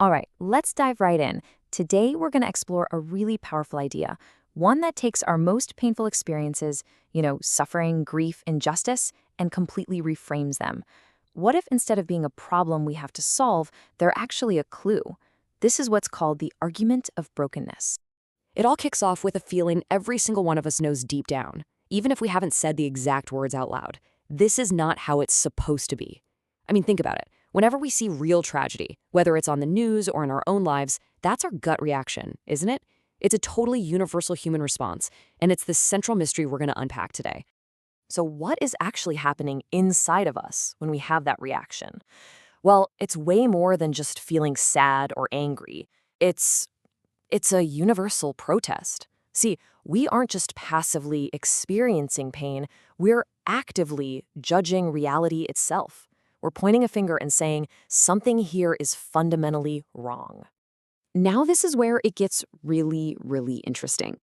All right, let's dive right in. Today, we're going to explore a really powerful idea, one that takes our most painful experiences, suffering, grief, injustice, and completely reframes them. What if instead of being a problem we have to solve, they're actually a clue? This is what's called the argument of brokenness. It all kicks off with a feeling every single one of us knows deep down, even if we haven't said the exact words out loud. This is not how it's supposed to be. I mean, think about it. Whenever we see real tragedy, whether it's on the news or in our own lives, that's our gut reaction, isn't it? It's a totally universal human response, and it's the central mystery we're going to unpack today. So, what is actually happening inside of us when we have that reaction? Well, it's way more than just feeling sad or angry. It's It's a universal protest. See, we aren't just passively experiencing pain, we're actively judging reality itself. We're pointing a finger and saying, something here is fundamentally wrong. Now, this is where it gets really, really interesting.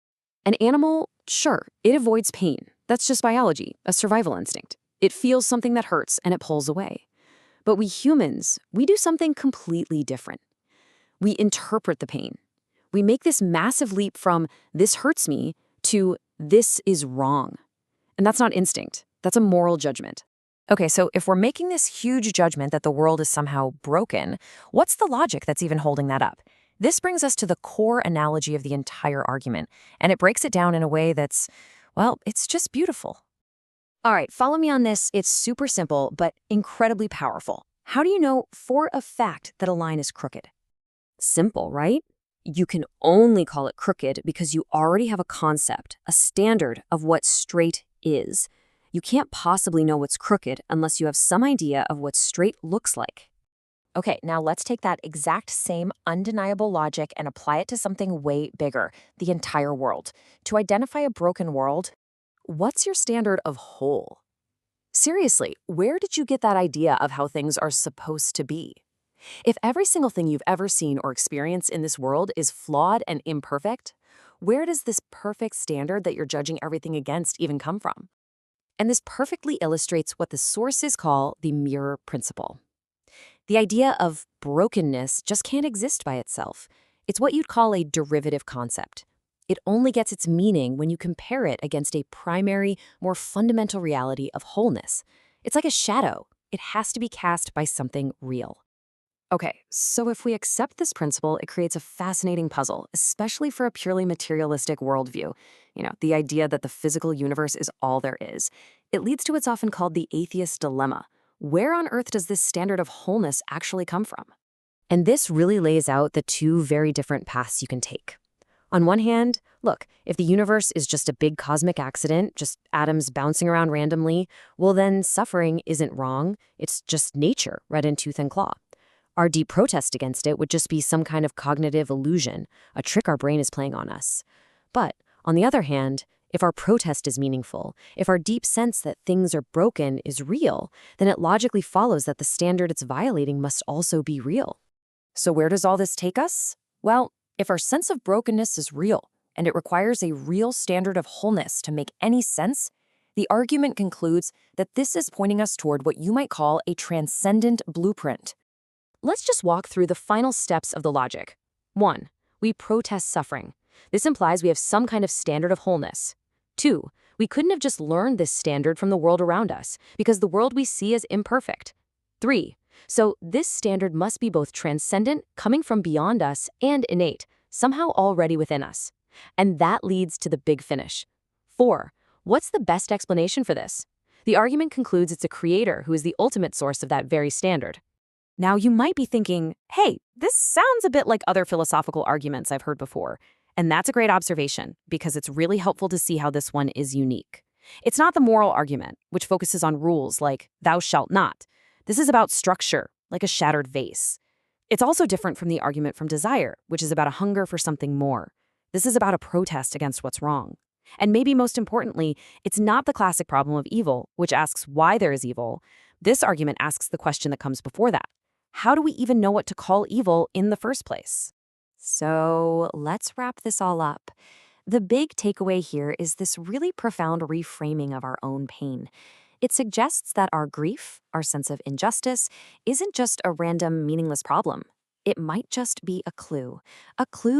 An animal, sure, it avoids pain. That's just biology, a survival instinct. It feels something that hurts and it pulls away. But we humans, we do something completely different. We interpret the pain. We make this massive leap from this hurts me to this is wrong. And that's not instinct. That's a moral judgment. Okay, so if we're making this huge judgment that the world is somehow broken, what's the logic that's even holding that up? This brings us to the core analogy of the entire argument, and it breaks it down in a way that's, well, it's just beautiful. All right, follow me on this. It's super simple, but incredibly powerful. How do you know for a fact that a line is crooked? Simple, right? You can only call it crooked because you already have a concept, a standard of what straight is. You can't possibly know what's crooked unless you have some idea of what straight looks like. Okay, now let's take that exact same undeniable logic and apply it to something way bigger, the entire world. To identify a broken world, what's your standard of whole? Seriously, where did you get that idea of how things are supposed to be? If every single thing you've ever seen or experienced in this world is flawed and imperfect, where does this perfect standard that you're judging everything against even come from? And this perfectly illustrates what the sources call the mirror principle. The idea of brokenness just can't exist by itself. It's what you'd call a derivative concept. It only gets its meaning when you compare it against a primary, more fundamental reality of wholeness. It's like a shadow. It has to be cast by something real. Okay, so if we accept this principle, it creates a fascinating puzzle, especially for a purely materialistic worldview. The idea that the physical universe is all there is. It leads to what's often called the atheist dilemma. Where on earth does this standard of wholeness actually come from? And this really lays out the two very different paths you can take. On one hand, look, if the universe is just a big cosmic accident, just atoms bouncing around randomly, well then suffering isn't wrong. It's just nature, red in tooth and claw. Our deep protest against it would just be some kind of cognitive illusion, a trick our brain is playing on us. But on the other hand, if our protest is meaningful, if our deep sense that things are broken is real, then it logically follows that the standard it's violating must also be real. So where does all this take us? Well, if our sense of brokenness is real, and it requires a real standard of wholeness to make any sense, the argument concludes that this is pointing us toward what you might call a transcendent blueprint. Let's just walk through the final steps of the logic. 1. We protest suffering. This implies we have some kind of standard of wholeness. 2. We couldn't have just learned this standard from the world around us, because the world we see is imperfect. 3. So this standard must be both transcendent, coming from beyond us, and innate, somehow already within us. And that leads to the big finish. 4. What's the best explanation for this? The argument concludes it's a creator who is the ultimate source of that very standard. Now, you might be thinking, hey, this sounds a bit like other philosophical arguments I've heard before. And that's a great observation, because it's really helpful to see how this one is unique. It's not the moral argument, which focuses on rules like thou shalt not. This is about structure, like a shattered vase. It's also different from the argument from desire, which is about a hunger for something more. This is about a protest against what's wrong. And maybe most importantly, it's not the classic problem of evil, which asks why there is evil. This argument asks the question that comes before that. How do we even know what to call evil in the first place? So let's wrap this all up. The big takeaway here is this really profound reframing of our own pain. It suggests that our grief, our sense of injustice, isn't just a random, meaningless problem. it might just be a clue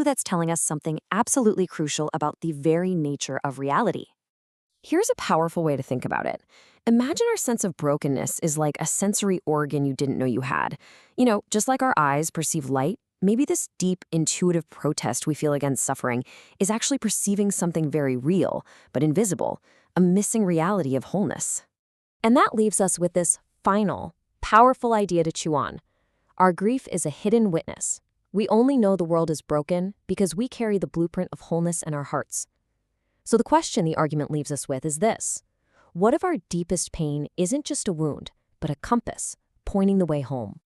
that's telling us something absolutely crucial about the very nature of reality. Here's a powerful way to think about it. Imagine our sense of brokenness is like a sensory organ you didn't know you had. Just like our eyes perceive light, maybe this deep, intuitive protest we feel against suffering is actually perceiving something very real, but invisible, a missing reality of wholeness. And that leaves us with this final, powerful idea to chew on. Our grief is a hidden witness. We only know the world is broken because we carry the blueprint of wholeness in our hearts. So the question the argument leaves us with is this: what if our deepest pain isn't just a wound, but a compass pointing the way home?